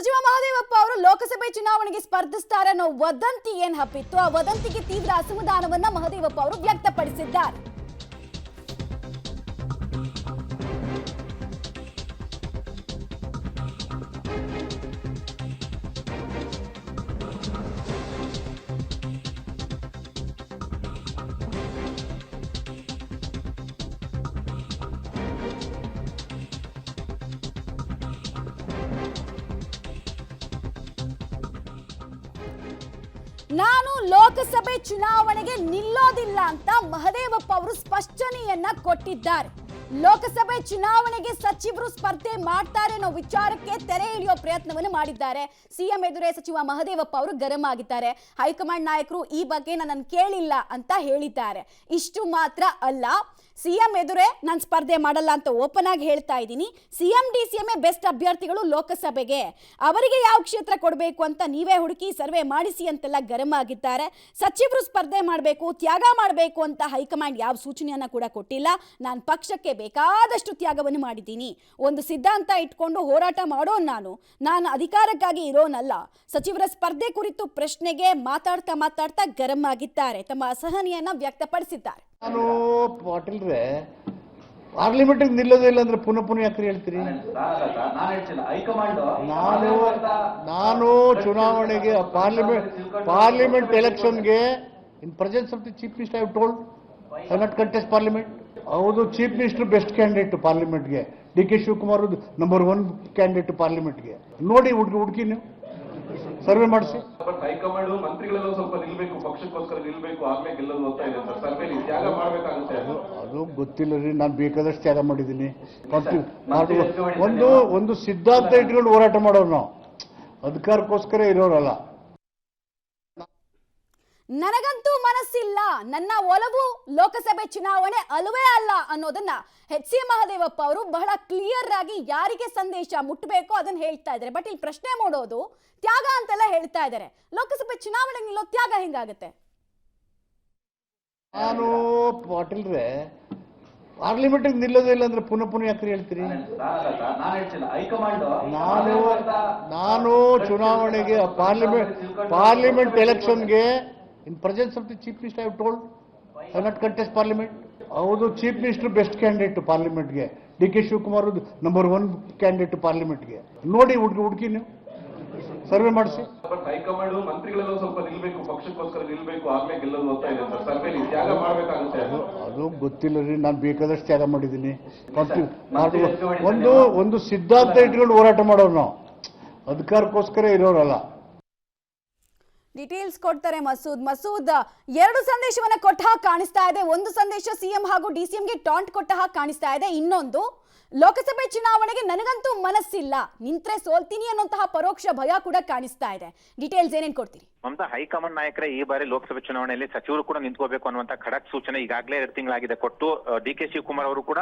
ಸಚಿವ ಮಹದೇವಪ್ಪ ಅವರು ಲೋಕಸಭೆ ಚುನಾವಣೆಗೆ ಸ್ಪರ್ಧಿಸುತ್ತಾರೆ ಅನ್ನೋ ವದಂತಿ ಏನ್ ಹಬ್ಬಿತ್ತು ಆ ವದಂತಿಗೆ ತೀವ್ರ ಅಸಮಾಧಾನವನ್ನ ಮಹದೇವಪ್ಪ ಅವರು ವ್ಯಕ್ತಪಡಿಸಿದ್ದಾರೆ. ನಾನು ಲೋಕಸಭೆ ಚುನಾವಣೆಗೆ ನಿಲ್ಲೋದಿಲ್ಲ ಅಂತ ಮಹದೇವಪ್ಪ ಅವರು ಸ್ಪಷ್ಟನೆಯನ್ನ ಕೊಟ್ಟಿದ್ದಾರೆ. ಲೋಕಸಭೆ ಚುನಾವಣೆಗೆ ಸಚಿವರು ಸ್ಪರ್ಧೆ ಮಾಡ್ತಾರೆ ಅನ್ನೋ ವಿಚಾರಕ್ಕೆ ತೆರೆ ಎಳೆಯೋ ಪ್ರಯತ್ನವನ್ನು ಮಾಡಿದ್ದಾರೆ. ಸಿಎಂ ಎದುರೇ ಸಚಿವ ಮಹದೇವಪ್ಪ ಅವರು ಗರಂ ಆಗಿದ್ದಾರೆ. ಹೈಕಮಾಂಡ್ ನಾಯಕರು ಈ ಬಗ್ಗೆ ನನ್ನನ್ನು ಕೇಳಿಲ್ಲ ಅಂತ ಹೇಳಿದ್ದಾರೆ. ಇಷ್ಟು ಮಾತ್ರ ಅಲ್ಲ, ಸಿಎಂ ಎದುರೇ ನಾನು ಸ್ಪರ್ಧೆ ಮಾಡಲ್ಲ ಅಂತ ಓಪನ್ ಆಗಿ ಹೇಳ್ತಾ ಇದ್ದೀನಿ. ಸಿಎಂ ಡಿಸಿಎಂ ಬೆಸ್ಟ್ ಅಭ್ಯರ್ಥಿಗಳು ಲೋಕಸಭೆಗೆ, ಅವರಿಗೆ ಯಾವ ಕ್ಷೇತ್ರ ಕೊಡಬೇಕು ಅಂತ ನೀವೇ ಹುಡುಕಿ ಸರ್ವೆ ಮಾಡಿಸಿ ಅಂತೆಲ್ಲ ಗರಂ ಆಗಿದ್ದಾರೆ. ಸಚಿವರು ಸ್ಪರ್ಧೆ ಮಾಡಬೇಕು, ತ್ಯಾಗ ಮಾಡಬೇಕು ಅಂತ ಹೈಕಮಾಂಡ್ ಯಾವ ಸೂಚನೆಯನ್ನ ಕೂಡ ಕೊಟ್ಟಿಲ್ಲ. ನಾನು ಪಕ್ಷಕ್ಕೆ ಬೇಕಾದಷ್ಟು ತ್ಯಾಗವನ್ನು ಮಾಡಿದ್ದೀನಿ. ಒಂದು ಸಿದ್ಧಾಂತ ಇಟ್ಕೊಂಡು ಹೋರಾಟ ಮಾಡೋ ನಾನು ಅಧಿಕಾರಕ್ಕಾಗಿ ಇರೋನಲ್ಲ. ಸಚಿವರ ಸ್ಪರ್ಧೆ ಕುರಿತು ಪ್ರಶ್ನೆಗೆ ಮಾತಾಡ್ತಾ ಗರಂ ಆಗಿದ್ದಾರೆ. ತಮ್ಮ ಅಸಹನೆಯನ್ನ ವ್ಯಕ್ತಪಡಿಸಿದ್ದಾರೆ. ನಾನು ಪಾಟೀಲ್ರೆ ಪಾರ್ಲಿಮೆಂಟ್ ನಿಲ್ಲೋದಿಲ್ಲ ಅಂದ್ರೆ ಪುನಃ ಯಾಕ್ರಿ ಹೇಳ್ತೀರಿ? ನಾನು ಚುನಾವಣೆಗೆ ಪಾರ್ಲಿಮೆಂಟ್ ಎಲೆಕ್ಷನ್ಗೆ in presence of the chief minister I have told I not contest parliament. ಹೌದು, ಚೀಫ್ ಮಿನಿಸ್ಟರ್ ಬೆಸ್ಟ್ ಕ್ಯಾಂಡಿಡೇಟ್ ಪಾರ್ಲಿಮೆಂಟ್ಗೆ. D K Shivakumar number 1 candidate ಪಾರ್ಲಿಮೆಂಟ್ಗೆ. ನೋಡಿ ಹುಡುಕಿ ನೀವು ಸರ್ವೆ ಮಾಡಿಸಿ. ಹೈಕಮಾಂಡ್ ಮಂತ್ರಿಗಳೆಲ್ಲ ಸ್ವಲ್ಪ ನಿಲ್ಬೇಕು, ಪಕ್ಷಕ್ಕೋಸ್ಕರ ನಿಲ್ಬೇಕು, ಆಗ್ಲೇ ಗೆಲ್ಲೋದು ಅಂತ ಇದೆ ಸರ್. ಸರ್ವೆ ತ್ಯಾಗ ಮಾಡ್ಬೇಕಾಗುತ್ತೆ. ಅದು ಗೊತ್ತಿಲ್ಲ ರೀ, ನಾನು ಬೇಕಾದಷ್ಟು ತ್ಯಾಗ ಮಾಡಿದ್ದೀನಿ. ಒಂದು ಸಿದ್ಧಾಂತ ಇಟ್ಕೊಂಡು ಹೋರಾಟ ಮಾಡೋರು ನಾವು, ಅಧಿಕಾರಕ್ಕೋಸ್ಕರ ಇರೋರಲ್ಲ. ನನಗಂತೂ ಮನಸ್ಸಿಲ್ಲ, ನನ್ನ ಒಲವು ಲೋಕಸಭೆ ಚುನಾವಣೆ ಅಲ್ಲವೇ ಅಲ್ಲ ಅನ್ನೋದನ್ನ ಎಚ್.ಸಿ. ಮಹದೇವಪ್ಪ ಅವರು ಬಹಳ ಕ್ಲಿಯರ್ ಆಗಿ ಯಾರಿಗೆ ಸಂದೇಶ ಮುಟ್ಟಬೇಕೋ ಅದನ್ನ ಹೇಳ್ತಾ ಇದ್ದಾರೆ. ಬಟ್ ಇಲ್ಲಿ ಪ್ರಶ್ನೆ ಮಾಡೋದು ತ್ಯಾಗ ಅಂತೆಲ್ಲ ಹೇಳ್ತಾ ಇದ್ದಾರೆ. ಲೋಕಸಭೆ ಚುನಾವಣೆ ನಿಲ್ಲೋ ತ್ಯಾಗ ಹೆಂಗಾಗುತ್ತೆ? ನಾನು ಪಾಟೀಲ್ರೆ ಪಾರ್ಲಿಮೆಂಟ್ ನಿಲ್ಲೋದಿಲ್ಲ ಅಂದ್ರೆ ಪುನಃ ಯಾಕ್ರಿ ಹೇಳ್ತೀರಿ? ನಾನು ಚುನಾವಣೆಗೆ ಪಾರ್ಲಿಮೆಂಟ್ ಎಲೆಕ್ಷನ್ಗೆ in presence of the chief minister I have told I not contest parliament. ಹೌದು, ಚೀಫ್ ಮಿನಿಸ್ಟರ್ ಬೆಸ್ಟ್ ಕ್ಯಾಂಡಿಡೇಟ್ ಪಾರ್ಲಿಮೆಂಟ್ಗೆ. D K Shivakumar number 1 candidate ಪಾರ್ಲಿಮೆಂಟ್ಗೆ. ನೋಡಿ ಹುಡುಕಿ ನೀವು ಸರ್ವೆ ಮಾಡಿಸಿ. ಹೈಕಮಾಂಡ್ ಮಂತ್ರಿಗಳೆಲ್ಲ ಸ್ವಲ್ಪ ನಿಲ್ಬೇಕು, ಪಕ್ಷಕ್ಕೋಸ್ಕರ ನಿಲ್ಬೇಕು, ಆಗ್ಲೇ ಗೆಲ್ಲೋದು ಅಂತ ಇದೆ ಸರ್. ಸರ್ವೆ ತ್ಯಾಗ ಮಾಡ್ಬೇಕಾಗುತ್ತೆ. ಅದು ಗೊತ್ತಿಲ್ಲ ರೀ, ನಾನು ಬೇಕಾದಷ್ಟು ತ್ಯಾಗ ಮಾಡಿದ್ದೀನಿ. ಒಂದು ಸಿದ್ಧಾಂತ ಇಟ್ಕೊಂಡು ಹೋರಾಟ ಮಾಡೋರು ನಾವು, ಅಧಿಕಾರಕ್ಕೋಸ್ಕರ ಇರೋರಲ್ಲ. ಡೀಟೇಲ್ಸ್ ಕೊಡ್ತಾರೆ ಮಸೂದ್. ಎರಡು ಸಂದೇಶವನ್ನ ಕೊಟ್ಟ ಹಾಗೆ ಕಾಣಿಸ್ತಾ ಇದೆ. ಒಂದು ಸಂದೇಶ ಸಿಎಂ ಹಾಗೂ ಡಿಸಿಎಂಗೆ ಟಾಂಟ್ ಕೊಟ್ಟ ಹಾಗೆ ಕಾಣಿಸ್ತಾ ಇದೆ. ಇನ್ನೊಂದು, ಲೋಕಸಭೆ ಚುನಾವಣೆಗೆ ನನಗಂತೂ ಮನಸ್ಸಿಲ್ಲ, ನಿಂತ್ರೆ ಸೋಲ್ತೀನಿ ಅನ್ನೋಂತಹ ಪರೋಕ್ಷ ಭಯ ಕೂಡ ಕಾಣಿಸ್ತಾ ಇದೆ. ಡೀಟೇಲ್ಸ್ ಏನೇನ್ ಕೊಡ್ತೀರಿ? ಮಮತಾ, ಹೈಕಮಾಂಡ್ ನಾಯಕರೇ ಈ ಬಾರಿ ಲೋಕಸಭೆ ಚುನಾವಣೆಯಲ್ಲಿ ಸಚಿವರು ಕೂಡ ನಿಂತ್ಕೋಬೇಕು ಅನ್ನುವಂತ ಖಡಕ್ ಸೂಚನೆ ಈಗಾಗಲೇ 2 ತಿಂಗಳಾಗಿದೆ ಕೊಟ್ಟು, ಡಿ ಕೆ ಶಿವಕುಮಾರ್ ಅವರು ಕೂಡ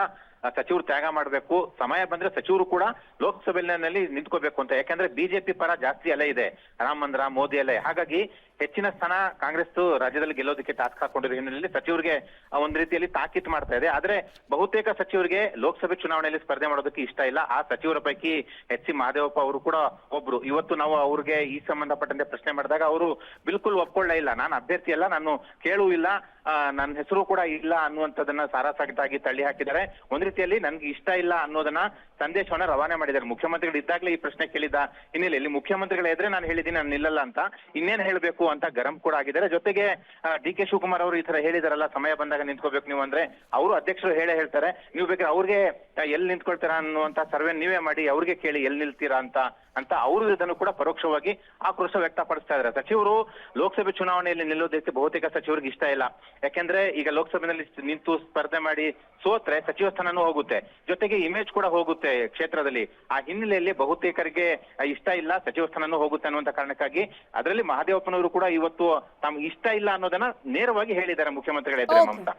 ಸಚಿವರು ತ್ಯಾಗ ಮಾಡಬೇಕು, ಸಮಯ ಬಂದ್ರೆ ಸಚಿವರು ಕೂಡ ಲೋಕಸಭೆಯಲ್ಲಿ ನಿಂತ್ಕೋಬೇಕು ಅಂತ. ಯಾಕಂದ್ರೆ ಬಿಜೆಪಿ ಪರ ಜಾಸ್ತಿ ಅಲೆ ಇದೆ, ರಾಮ ಮಂದಿರ, ಮೋದಿ ಅಲೆ. ಹಾಗಾಗಿ ಹೆಚ್ಚಿನ ಸ್ಥಾನ ಕಾಂಗ್ರೆಸ್ ರಾಜ್ಯದಲ್ಲಿ ಗೆಲ್ಲೋದಕ್ಕೆ ಟಾಸ್ಕ್ ಹಾಕೊಂಡಿರೋ ಹಿನ್ನೆಲೆಯಲ್ಲಿ ಸಚಿವರಿಗೆ ಒಂದ್ ರೀತಿಯಲ್ಲಿ ತಾಕೀತು ಮಾಡ್ತಾ ಇದೆ. ಆದ್ರೆ ಬಹುತೇಕ ಸಚಿವರಿಗೆ ಲೋಕಸಭೆ ಚುನಾವಣೆಯಲ್ಲಿ ಸ್ಪರ್ಧೆ ಮಾಡೋದಕ್ಕೆ ಇಷ್ಟ ಇಲ್ಲ. ಆ ಸಚಿವರ ಪೈಕಿ ಎಚ್.ಸಿ. ಮಹದೇವಪ್ಪ ಅವರು ಕೂಡ ಒಬ್ರು. ಇವತ್ತು ನಾವು ಅವ್ರಿಗೆ ಈ ಸಂಬಂಧಪಟ್ಟಂತೆ ಪ್ರಶ್ನೆ ಮಾಡಿದಾಗ ಅವರು ಬಿಲ್ಕುಲ್ ಒಪ್ಕೊಳ್ಳೇ ಇಲ್ಲ. ನಾನು ಅಭ್ಯರ್ಥಿ ಅಲ್ಲ, ನಾನು ಕೇಳೂ ಇಲ್ಲ, ನನ್ನ ಹೆಸರು ಕೂಡ ಇಲ್ಲ ಅನ್ನುವಂಥದ್ದನ್ನ ಸಾರಾಸಾಗಿತಾಗಿ ತಳ್ಳಿ ಹಾಕಿದ್ದಾರೆ. ಒಂದ್ ರೀತಿಯಲ್ಲಿ ನನ್ಗೆ ಇಷ್ಟ ಇಲ್ಲ ಅನ್ನೋದನ್ನ ಸಂದೇಶವನ್ನ ರವಾನೆ ಮಾಡಿದ್ದಾರೆ. ಮುಖ್ಯಮಂತ್ರಿಗಳು ಇದ್ದಾಗಲೇ ಈ ಪ್ರಶ್ನೆ ಕೇಳಿದ ಹಿನ್ನೆಲೆಯಲ್ಲಿ ಮುಖ್ಯಮಂತ್ರಿಗಳ ಎದುರೇ ನಾನು ಹೇಳಿದ್ದೀನಿ ನಾನು ನಿಲ್ಲಲ್ಲ ಅಂತ, ಇನ್ನೇನ್ ಹೇಳ್ಬೇಕು ಅಂತ ಗರಂ ಕೂಡ ಆಗಿದ್ದಾರೆ. ಜೊತೆಗೆ ಡಿ ಕೆ ಶಿವಕುಮಾರ್ ಅವರು ಈ ತರ ಹೇಳಿದಾರಲ್ಲ, ಸಮಯ ಬಂದಾಗ ನಿಂತ್ಕೋಬೇಕು ನೀವು ಅಂದ್ರೆ, ಅವರು ಅಧ್ಯಕ್ಷರು ಹೇಳ್ತಾರೆ, ನೀವು ಬೇಕಾದ್ರೆ ಅವ್ರಿಗೆ ಎಲ್ಲಿ ನಿಂತ್ಕೊಳ್ತೀರಾ ಅನ್ನುವಂತ ಸರ್ವೆ ನೀವೇ ಮಾಡಿ, ಅವ್ರಿಗೆ ಕೇಳಿ ಎಲ್ಲಿ ನಿಲ್ತೀರಾ ಅಂತ ಅವರು ಇದನ್ನು ಕೂಡ ಪರೋಕ್ಷವಾಗಿ ಆಕ್ರೋಶ ವ್ಯಕ್ತಪಡಿಸ್ತಾ ಇದ್ದಾರೆ. ಸಚಿವರು ಲೋಕಸಭೆ ಚುನಾವಣೆಯಲ್ಲಿ ನಿಲ್ಲೋದಕ್ಕೆ ಬಹುತೇಕ ಸಚಿವರಿಗೆ ಇಷ್ಟ ಇಲ್ಲ. ಯಾಕೆಂದ್ರೆ ಈಗ ಲೋಕಸಭೆಯಲ್ಲಿ ನಿಂತು ಸ್ಪರ್ಧೆ ಮಾಡಿ ಸೋತ್ರೆ ಸಚಿವ ಸ್ಥಾನನೂ ಹೋಗುತ್ತೆ, ಜೊತೆಗೆ ಇಮೇಜ್ ಕೂಡ ಹೋಗುತ್ತೆ ಕ್ಷೇತ್ರದಲ್ಲಿ. ಆ ಹಿನ್ನೆಲೆಯಲ್ಲಿ ಬಹುತೇಕರಿಗೆ ಇಷ್ಟ ಇಲ್ಲ, ಸಚಿವ ಸ್ಥಾನನೂ ಹೋಗುತ್ತೆ ಅನ್ನುವಂತ ಕಾರಣಕ್ಕಾಗಿ ಅದರಲ್ಲಿ ಮಹದೇವಪ್ಪನವರು ಕೂಡ ಇವತ್ತು ತಮ್ಗೆ ಇಷ್ಟ ಇಲ್ಲ ಅನ್ನೋದನ್ನ ನೇರವಾಗಿ ಹೇಳಿದ್ದಾರೆ ಮುಖ್ಯಮಂತ್ರಿಗಳ ಎದುರು. ಮಮತಾ,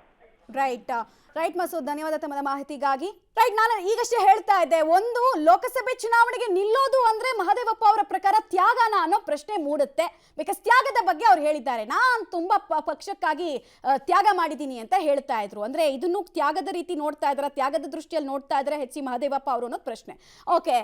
ರೈಟ್ ಮಸೂದ್, ಧನ್ಯವಾದ ತಮ್ಮ ಮಾಹಿತಿಗಾಗಿ. ರೈಟ್, ನಾನು ಈಗಷ್ಟೇ ಹೇಳ್ತಾ ಇದ್ದೆ, ಒಂದು ಲೋಕಸಭೆ ಚುನಾವಣೆಗೆ ನಿಲ್ಲೋದು ಅಂದ್ರೆ ಮಹದೇವಪ್ಪ ಅವರ ಪ್ರಕಾರ ತ್ಯಾಗನ ಅನ್ನೋ ಪ್ರಶ್ನೆ ಮೂಡುತ್ತೆ. ಬಿಕಾಸ್ ತ್ಯಾಗದ ಬಗ್ಗೆ ಅವ್ರು ಹೇಳಿದ್ದಾರೆ, ನಾನು ತುಂಬಾ ಪಕ್ಷಕ್ಕಾಗಿ ತ್ಯಾಗ ಮಾಡಿದ್ದೀನಿ ಅಂತ ಹೇಳ್ತಾ ಇದ್ರು. ಅಂದ್ರೆ ಇದನ್ನು ತ್ಯಾಗದ ರೀತಿ ನೋಡ್ತಾ ಇದಾರೆ, ತ್ಯಾಗದ ದೃಷ್ಟಿಯಲ್ಲಿ ನೋಡ್ತಾ ಇದ್ರೆ ಎಚ್.ಸಿ. ಮಹದೇವಪ್ಪ ಅವರು ಅನ್ನೋದು ಪ್ರಶ್ನೆ. ಓಕೆ.